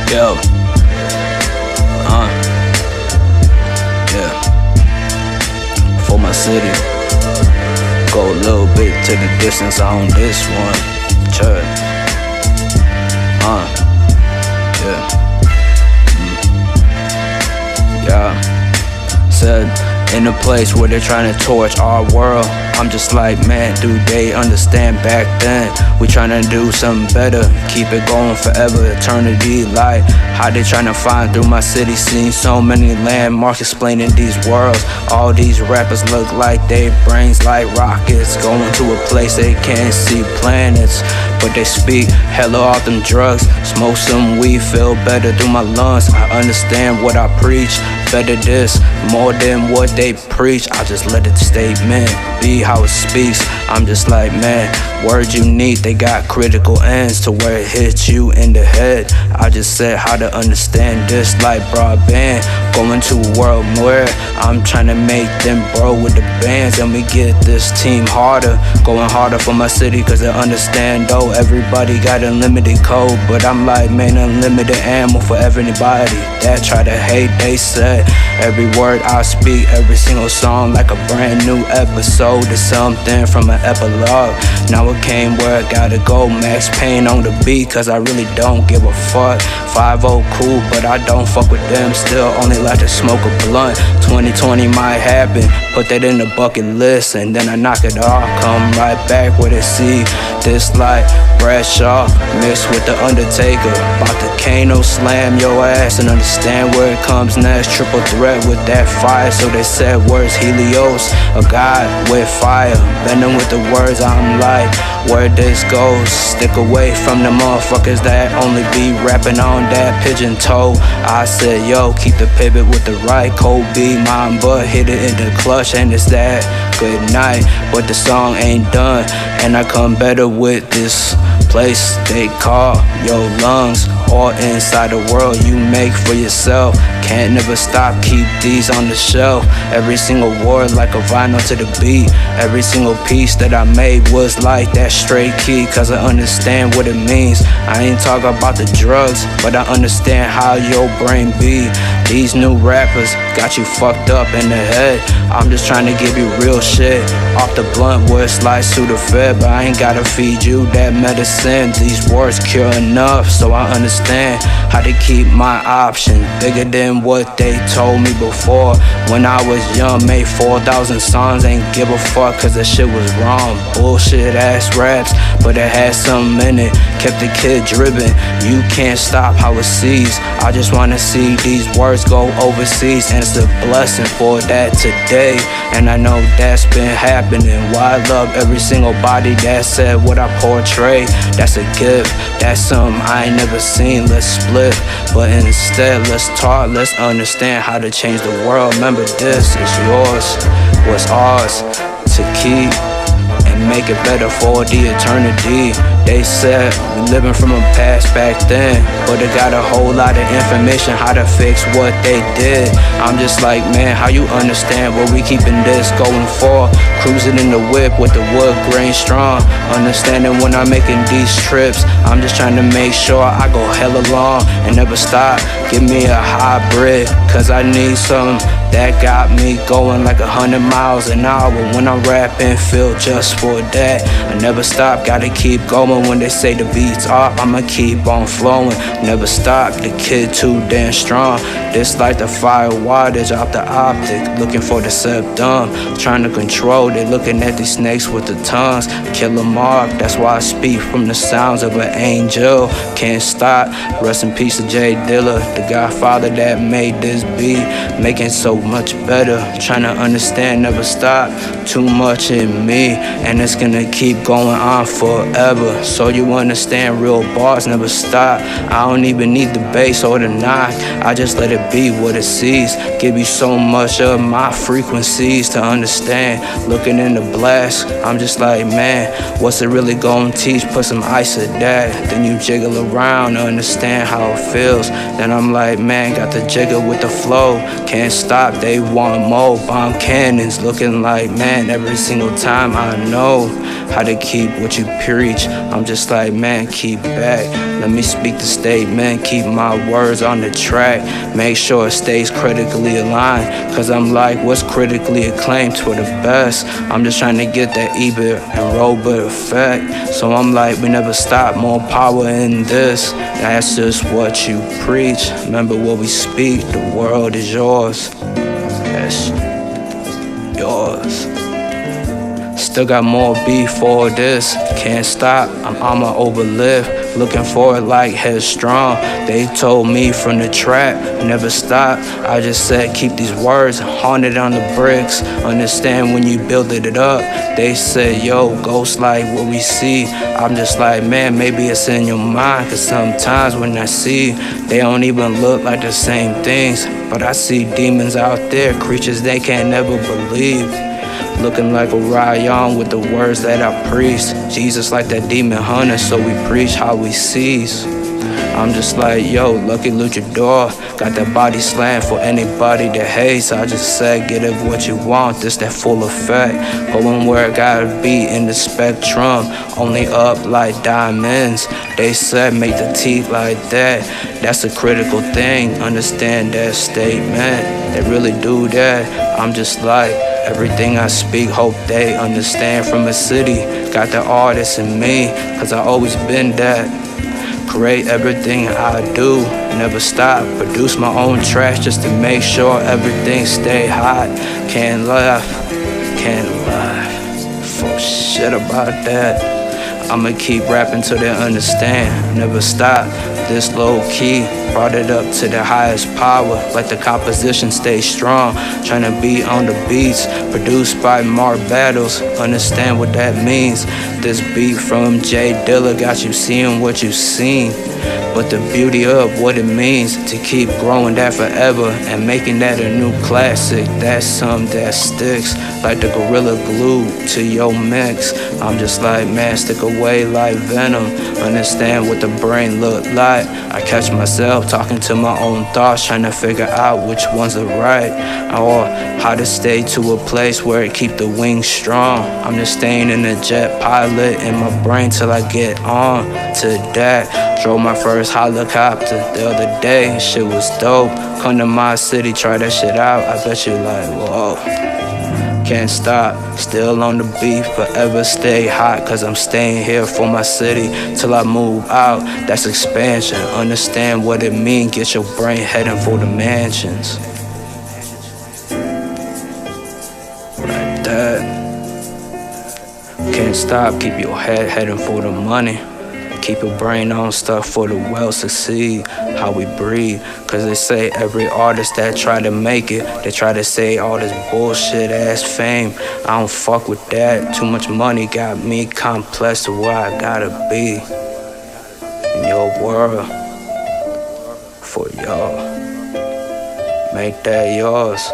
Yo, yeah, for my city. Go a little bit to the distance on this one. Church. Yeah. Said in a place where they're trying to torch our world. I'm just like, man, do they understand back then? We trying to do something better, keep it going forever, eternity light. How they trying to find through my city, seeing so many landmarks explaining these worlds. All these rappers look like they brains like rockets, going to a place they can't see planets, but they speak hella off them drugs. Smoke some weed, feel better through my lungs. I understand what I preach, better this, more than what they preach. I just let it statement be how it speaks. I'm just like, man, words you need, they got critical ends to where it hits you in the head. I just said how to understand this like broadband, going to a world where I'm trying to make them bro with the bands, and we get this team harder, going harder for my city, cause I understand though everybody got unlimited code, but I'm like, man, unlimited ammo for everybody that try to hate. They said every word I speak, every single song like a brand new episode. It's something from an epilogue. Now it came where I gotta go. Max Payne on the beat, cause I really don't give a fuck. 5-0 cool, but I don't fuck with them. Still only like to smoke a blunt. 2020 might happen, put that in the bucket list, and then I knock it off. Come right back with it, see this like Bradshaw mixed with the Undertaker. About to Kano slam your ass and understand where it comes next. Triple threat with that fire, so they said words Helios, a god with fire. Bending with the words, I'm like, where this goes. Stick away from the motherfuckers that only be rapping on that pigeon toe. I said, yo, keep the pivot with the right. Kobe, mine, but hit it in the clutch, and it's that good night. But the song ain't done, and I come better with this place they call your lungs, all inside the world you make for yourself. Can't never stop, keep these on the shelf. Every single word like a vinyl to the beat. Every single piece that I made was like that straight key, cause I understand what it means. I ain't talking about the drugs, but I understand how your brain be. These new rappers got you fucked up in the head. I'm just trying to give you real shit off the blunt where it's like Sudafed, but I ain't gotta feed you that medicine. These words cure enough, so I understand how to keep my option bigger than what they told me before. When I was young, made 4,000 songs, ain't give a fuck cause that shit was wrong. Bullshit ass raps, but it had something in it, kept the kid driven. You can't stop how it sees. I just wanna see these words go overseas, and it's a blessing for that today, and I know that's been happening. Why I love every single body that said what I portray. That's a gift, that's something I ain't never seen. Let's split, but instead let's talk, let's understand how to change the world. Remember this is yours, what's ours to keep, and make it better for the eternity. They said we living from a past back then, but they got a whole lot of information how to fix what they did. I'm just like, man, how you understand what we keeping this going for? Cruising in the whip with the wood grain strong. Understanding when I'm making these trips, I'm just trying to make sure I go hella long and never stop. Give me a hybrid, cause I need something that got me going like 100 miles an hour. When I'm rapping, feel just for that. I never stop, gotta keep going. When they say the beat's off, I'ma keep on flowing. Never stop, the kid too damn strong. This like the fire wattage off the optic, looking for the septum, trying to control. They looking at these snakes with the tongues, kill them off. That's why I speak from the sounds of an angel. Can't stop, rest in peace to J.Dilla, the godfather that made this beat, making so much better. Trying to understand, never stop, too much in me, and it's gonna keep going on forever. So you understand, real bars never stop. I don't even need the bass or the knock, I just let it be what it sees. Give you so much of my frequencies to understand. Looking in the blast, I'm just like, man, what's it really gonna teach? Put some ice at that, then you jiggle around to understand how it feels. Then I'm like, man, got the jiggle with the flow, can't stop, they want more. Bomb cannons looking like, man, every single time I know how to keep what you preach. I'm just like, man, keep back. Let me speak the statement, keep my words on the track. Make sure it stays critically aligned, cause I'm like, what's critically acclaimed for the best? I'm just trying to get that Ebert and Robert effect. So I'm like, we never stop, more power in this. That's just what you preach. Remember what we speak, the world is yours. That's yours. Still got more beef for this. Can't stop, I'ma overlive. Looking forward like headstrong. They told me from the trap, never stop. I just said keep these words haunted on the bricks. Understand when you build it up. They said, yo, ghost like what we see. I'm just like, man, maybe it's in your mind. Cause sometimes when I see, they don't even look like the same things. But I see demons out there, creatures they can't never believe. Looking like Orion with the words that I preach. Jesus like that demon hunter, so we preach how we sees. I'm just like, yo, lucky luchador. Got that body slam for anybody that hates. I just said, get it what you want, this that full effect. Going where it gotta be in the spectrum. Only up like diamonds. They said, make the teeth like that. That's a critical thing, understand that statement. They really do that. I'm just like, everything I speak, hope they understand from a city. Got the artist in me, cause I always been that. Create everything I do, never stop. Produce my own tracks just to make sure everything stay hot. Can't laugh for shit about that. I'ma keep rapping till they understand, never stop. This low key, brought it up to the highest power. Let the composition stay strong, tryna be on the beats. Produced by Mark Battles, understand what that means. This beat from J.Dilla got you seeing what you seen. But the beauty of what it means to keep growing that forever and making that a new classic. That's something that sticks like the Gorilla Glue to your mix. I'm just like, man, stick away like venom. Understand what the brain look like. I catch myself talking to my own thoughts, trying to figure out which ones are right, or how to stay to a place where it keep the wings strong. I'm just staying in the jet pilot in my brain till I get on to that. Drove my first helicopter the other day, shit was dope. Come to my city, try that shit out, I bet you like, whoa. Can't stop, still on the beat, forever stay hot. Cause I'm staying here for my city till I move out. That's expansion, understand what it mean. Get your brain heading for the mansions. Like that. Can't stop, keep your head heading for the money. Keep your brain on stuff for the well succeed, how we breathe. Cause they say every artist that try to make it, they try to say all this bullshit ass fame. I don't fuck with that. Too much money got me complex to where I gotta be. In your world, for y'all. Make that yours.